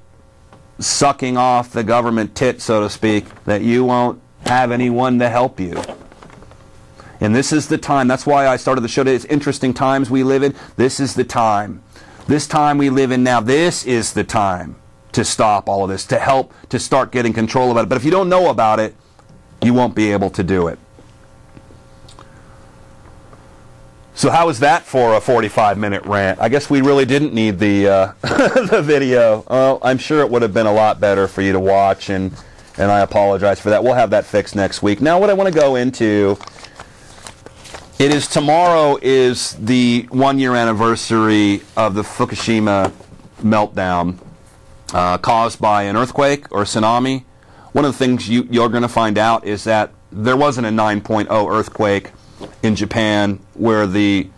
sucking off the government tit, so to speak, that you won't have anyone to help you. And this is the time. That's why I started the show today. It's interesting times we live in. This is the time. This time we live in now, this is the time to stop all of this, to help, to start getting control about it. But if you don't know about it, you won't be able to do it. So how was that for a 45-minute rant? I guess we really didn't need the the video. Oh, I'm sure it would have been a lot better for you to watch, and I apologize for that. We'll have that fixed next week. Now, what I want to go into, tomorrow is the 1-year anniversary of the Fukushima meltdown caused by an earthquake or a tsunami. One of the things you're going to find out is that there wasn't a 9.0 earthquake in Japan where the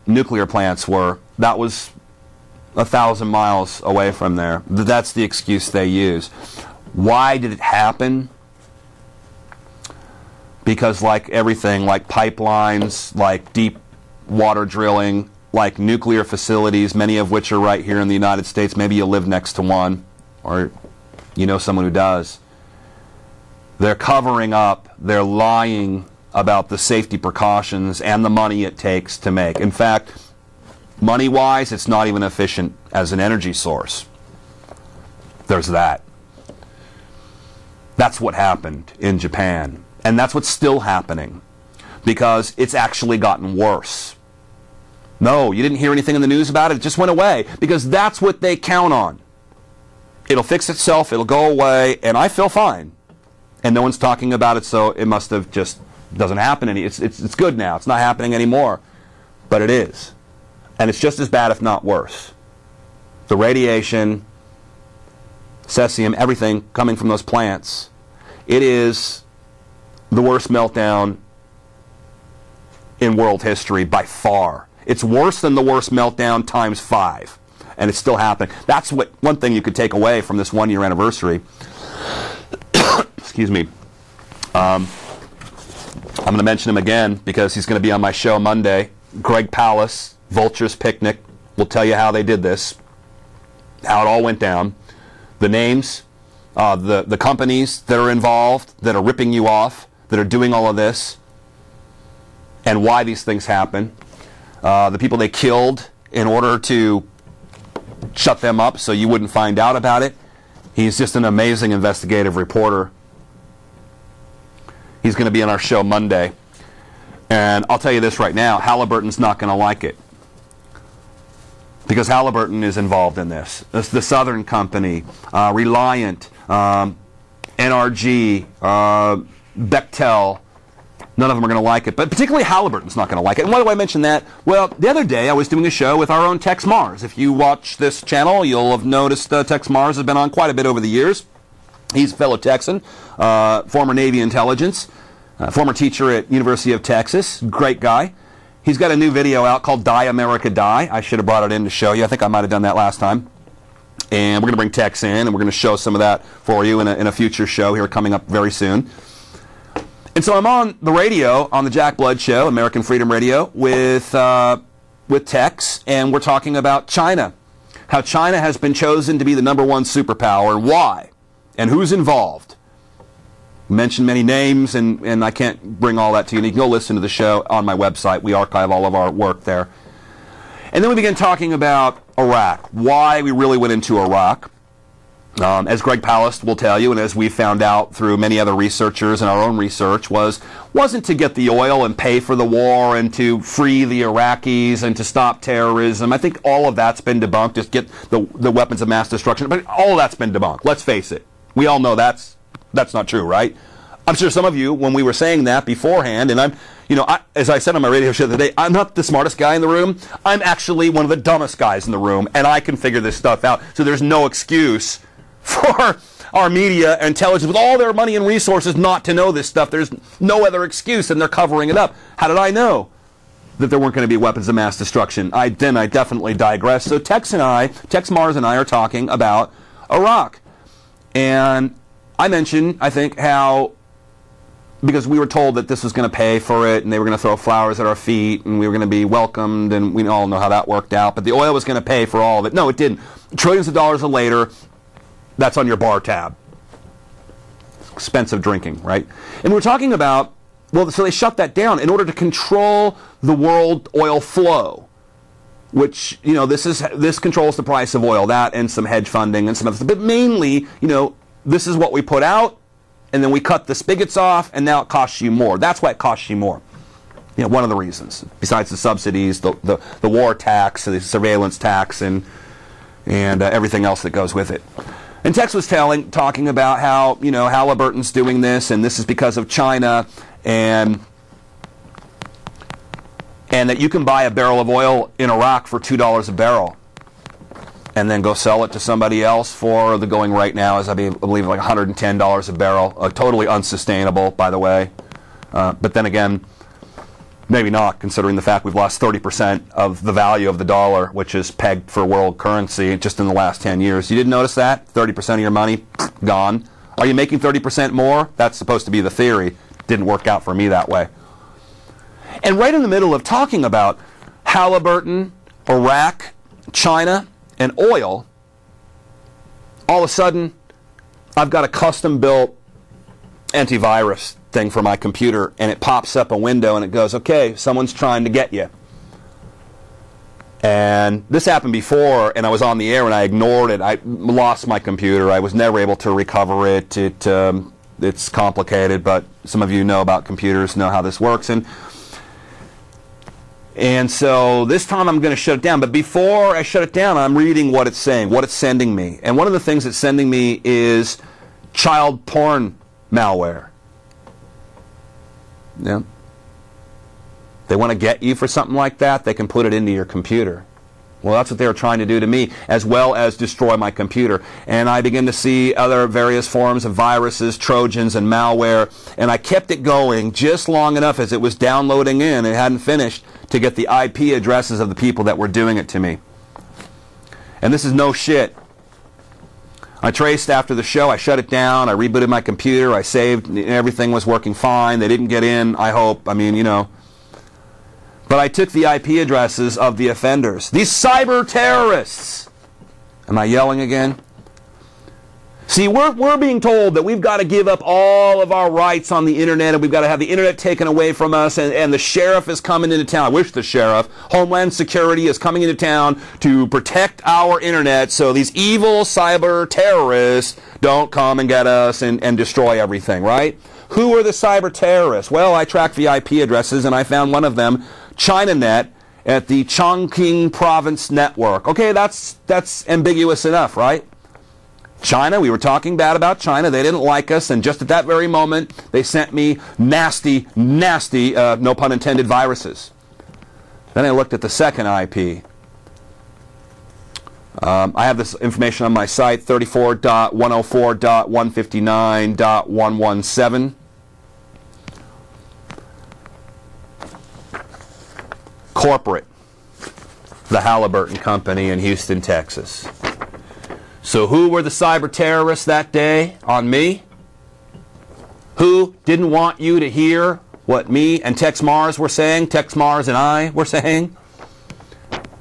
nuclear plants were. That was 1,000 miles away from there. That's the excuse they use. Why did it happen? Because like everything, like pipelines, like deep water drilling, like nuclear facilities, many of which are right here in the United States, maybe you live next to one, or you know someone who does. They're covering up, they're lying about the safety precautions and the money it takes to make. In fact, money-wise, it's not even efficient as an energy source. There's that. That's what happened in Japan. And that's what's still happening, because it's actually gotten worse. No, you didn't hear anything in the news about it. It just went away, because that's what they count on. It'll fix itself, it'll go away, and I feel fine. And no one's talking about it, so it must have just doesn't happen any. It's good now. It's not happening anymore, but it is, and it's just as bad, if not worse. The radiation, cesium, everything coming from those plants. It is the worst meltdown in world history by far. It's worse than the worst meltdown times 5, and it's still happening. That's what one thing you could take away from this 1-year anniversary. Excuse me. I'm going to mention him again because he's going to be on my show Monday. Greg Pallas, Vulture's Picnic, will tell you how they did this, how it all went down, the names, the companies that are involved, that are ripping you off, that are doing all of this, and why these things happen, the people they killed in order to shut them up so you wouldn't find out about it. He's just an amazing investigative reporter. He's going to be on our show Monday. And I'll tell you this right now, Halliburton's not going to like it. Because Halliburton is involved in this. It's the Southern Company, Reliant, NRG, Bechtel. None of them are going to like it. But particularly Halliburton's not going to like it. And why do I mention that? Well, the other day I was doing a show with our own Tex Mars. If you watch this channel, you'll have noticed Tex Mars has been on quite a bit over the years. He's a fellow Texan, former Navy intelligence, former teacher at University of Texas. Great guy. He's got a new video out called Die America Die. I should have brought it in to show you. I think I might have done that last time. And we're going to bring Tex in, and we're going to show some of that for you in a future show here coming up very soon. And so I'm on the radio, on the Jack Blood Show, American Freedom Radio, with Tex, and we're talking about China. How China has been chosen to be the #1 superpower, and why, and who's involved. Mentioned many names, and I can't bring all that to you. You can go listen to the show on my website. We archive all of our work there. And then we began talking about Iraq, why we really went into Iraq. As Greg Pallas will tell you, and as we found out through many other researchers and our own research, wasn't to get the oil and pay for the war and to free the Iraqis and to stop terrorism. I think all of that's been debunked. Just get the weapons of mass destruction. But all of that's been debunked. Let's face it. We all know that's not true, right? I'm sure some of you, when we were saying that beforehand, and as I said on my radio show the other day, I'm not the smartest guy in the room. I'm actually one of the dumbest guys in the room, and I can figure this stuff out. So there's no excuse for our media and intelligence, with all their money and resources, not to know this stuff. There's no other excuse, and they're covering it up. How did I know that there weren't going to be weapons of mass destruction? I definitely digress. So Tex Mars and I are talking about Iraq. And I mentioned, I think, how, because we were told that this was going to pay for it, and they were going to throw flowers at our feet, and we were going to be welcomed, and we all know how that worked out, but the oil was going to pay for all of it. No, it didn't. Trillions of dollars later, that's on your bar tab. Expensive drinking, right? And we're talking about, well, so they shut that down in order to control the world oil flow, which, this controls the price of oil, that and some hedge funding and some other stuff. But mainly, this is what we put out, and then we cut the spigots off, and now it costs you more. That's why it costs you more. one of the reasons, besides the subsidies, the war tax, the surveillance tax, and everything else that goes with it. And Tex was talking about how, Halliburton's doing this, and this is because of China, and that you can buy a barrel of oil in Iraq for $2 a barrel, and then go sell it to somebody else for, the going right now is, I believe, like $110 a barrel. Totally unsustainable, by the way. But then again, maybe not, considering the fact we've lost 30% of the value of the dollar, which is pegged for world currency, just in the last 10 years. You didn't notice that? 30% of your money, gone. Are you making 30% more? That's supposed to be the theory. Didn't work out for me that way. And right in the middle of talking about Halliburton, Iraq, China, and oil, all of a sudden, I've got a custom-built antivirus thing for my computer, and it pops up a window and it goes, okay, someone's trying to get you. And this happened before, and I was on the air and I ignored it. I lost my computer. I was never able to recover it. It's complicated, but some of you know about computers, know how this works. And so this time I'm going to shut it down. But before I shut it down, I'm reading what it's saying, what it's sending me. And one of the things it's sending me is child porn malware. Yeah. They want to get you for something like that, they can put it into your computer. Well, that's what they were trying to do to me, as well as destroy my computer. And I begin to see other various forms of viruses, Trojans, and malware. And I kept it going just long enough as it was downloading in. It hadn't finished to get the IP addresses of the people that were doing it to me. And this is no shit. I traced after the show, I shut it down, I rebooted my computer, I saved, everything was working fine. They didn't get in, I hope. But I took the IP addresses of the offenders. These cyber terrorists. Am I yelling again? See, we're being told that we've got to give up all of our rights on the internet, and we've got to have the internet taken away from us, and the sheriff is coming into town. I wish the sheriff, Homeland Security, is coming into town to protect our internet so these evil cyber terrorists don't come and get us and destroy everything, right? Who are the cyber terrorists? Well, I tracked the IP addresses, and I found one of them, ChinaNet, at the Chongqing Province Network. Okay, that's ambiguous enough, right? China, we were talking bad about China. They didn't like us, and just at that very moment, they sent me nasty, nasty, no pun intended, viruses. Then I looked at the second IP. I have this information on my site, 34.104.159.117. Corporate, the Halliburton Company in Houston, Texas. So who were the cyber terrorists that day on me? Who didn't want you to hear what me and Tex Mars were saying, Tex Mars and I were saying?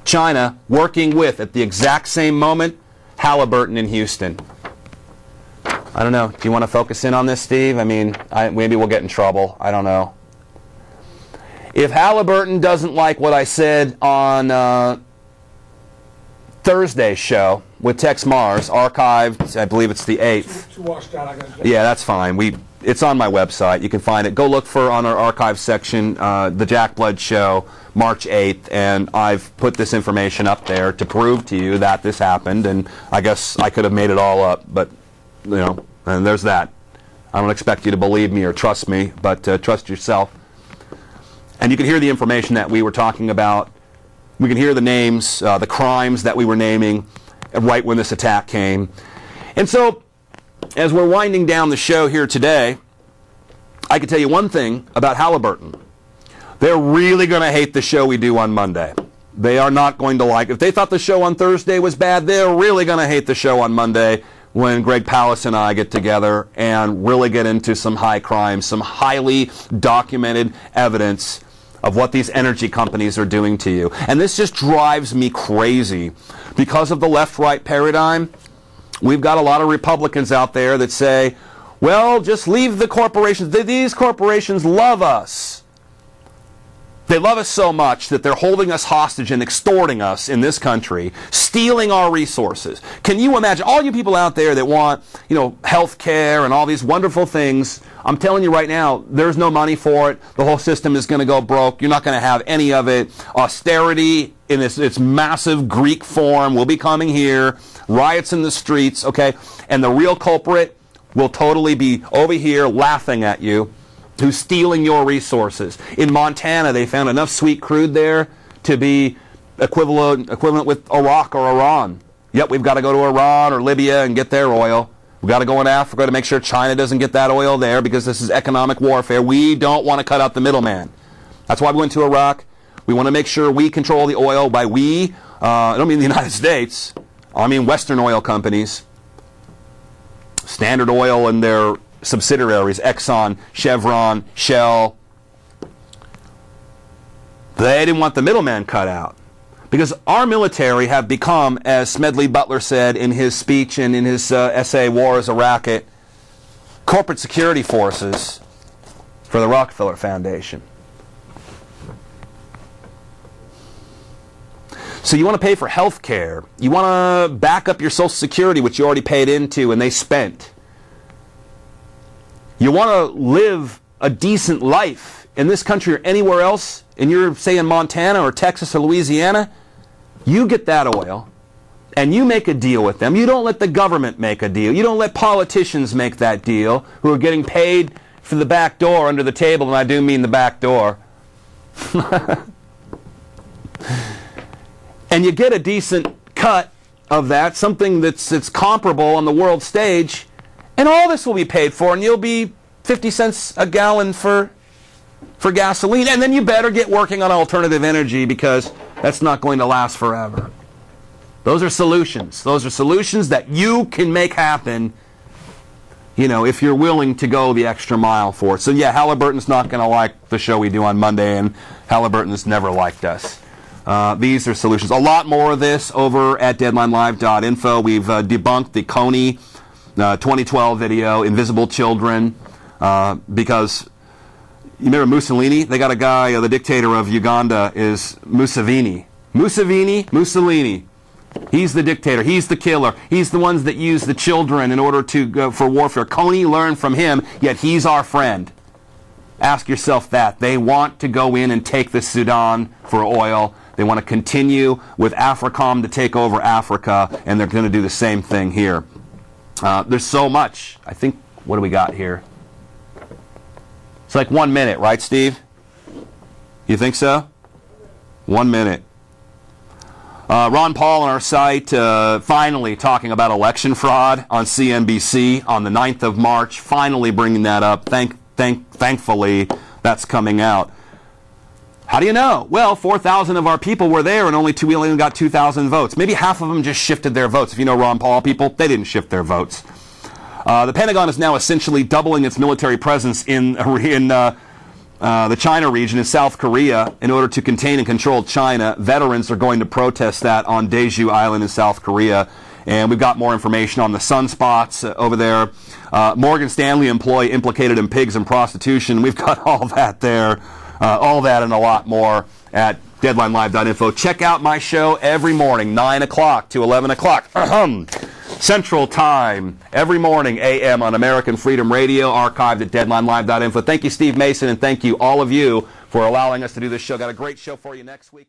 China working with, at the exact same moment, Halliburton in Houston. I don't know. Do you want to focus in on this, Steve? I mean, maybe we'll get in trouble. I don't know. If Halliburton doesn't like what I said on Thursday's show with Tex Mars, archived, I believe it's the 8th. Yeah, that's fine. It's on my website. You can find it. Go look for, on our archive section, the Jack Blood show, March 8th, and I've put this information up there to prove to you that this happened, and I guess I could have made it all up, but, and there's that. I don't expect you to believe me or trust me, but trust yourself. And you can hear the information that we were talking about. We can hear the names, the crimes that we were naming right when this attack came. And so, as we're winding down the show here today, I can tell you one thing about Halliburton. They're really going to hate the show we do on Monday. They are not going to like it. If they thought the show on Thursday was bad, they're really going to hate the show on Monday when Greg Pallas and I get together and really get into some high crime, some highly documented evidence of what these energy companies are doing to you. And this just drives me crazy. Because of the left-right paradigm, we've got a lot of Republicans out there that say, well, just leave the corporations. These corporations love us. They love us so much that they're holding us hostage and extorting us in this country, stealing our resources. Can you imagine, all you people out there that want, health care and all these wonderful things, I'm telling you right now, there's no money for it. The whole system is going to go broke. You're not going to have any of it. Austerity in its massive Greek form will be coming here. Riots in the streets, okay? And the real culprit will totally be over here laughing at you, who's stealing your resources. In Montana, they found enough sweet crude there to be equivalent with Iraq or Iran. Yep, we've got to go to Iran or Libya and get their oil. We've got to go in Africa to make sure China doesn't get that oil there, because this is economic warfare. We don't want to cut out the middleman. That's why we went to Iraq. We want to make sure we control the oil. By we, I don't mean the United States. I mean Western oil companies. Standard Oil and their subsidiaries, Exxon, Chevron, Shell. They didn't want the middleman cut out, because our military have become, as Smedley Butler said in his speech and in his essay, War is a Racket, corporate security forces for the Rockefeller Foundation. So you want to pay for health care. You want to back up your Social Security, which you already paid into and they spent. You want to live a decent life in this country or anywhere else, and you're, say, in Montana or Texas or Louisiana, you get that oil, and you make a deal with them. You don't let the government make a deal. You don't let politicians make that deal, who are getting paid for the back door under the table, and I do mean the back door. And you get a decent cut of that, something that's comparable on the world stage, and all this will be paid for, and you'll be 50 cents a gallon for gasoline, and then you better get working on alternative energy, because that's not going to last forever. Those are solutions. Those are solutions that you can make happen, if you're willing to go the extra mile for it. So yeah, Halliburton's not going to like the show we do on Monday, and Halliburton's never liked us. These are solutions. A lot more of this over at deadlinelive.info. We've debunked the Kony 2012 video, Invisible Children, because you remember Mussolini? They got a guy, the dictator of Uganda is Museveni. Mussolini. He's the dictator. He's the killer. He's the ones that use the children in order to go for warfare. Kony learned from him, yet he's our friend. Ask yourself that. They want to go in and take the Sudan for oil. They want to continue with AFRICOM to take over Africa, and they're going to do the same thing here. There's so much. I think, what do we got here? It's like 1 minute, right, Steve? You think so? 1 minute. Ron Paul on our site finally talking about election fraud on CNBC on the 9th of March, finally bringing that up. Thankfully, that's coming out. How do you know? Well, 4,000 of our people were there, and we only got 2,000 votes. Maybe half of them just shifted their votes. If you know Ron Paul people, they didn't shift their votes. The Pentagon is now essentially doubling its military presence in the China region in South Korea in order to contain and control China. Veterans are going to protest that on Daeju Island in South Korea. And we've got more information on the sunspots over there. Morgan Stanley employee implicated in pigs and prostitution. We've got all that there. All that and a lot more at deadlinelive.info. Check out my show every morning, 9 o'clock to 11 o'clock. Central Time, every morning, a.m. on American Freedom Radio, archived at deadlinelive.info. Thank you, Steve Mason, and thank you, all of you, for allowing us to do this show. Got a great show for you next week.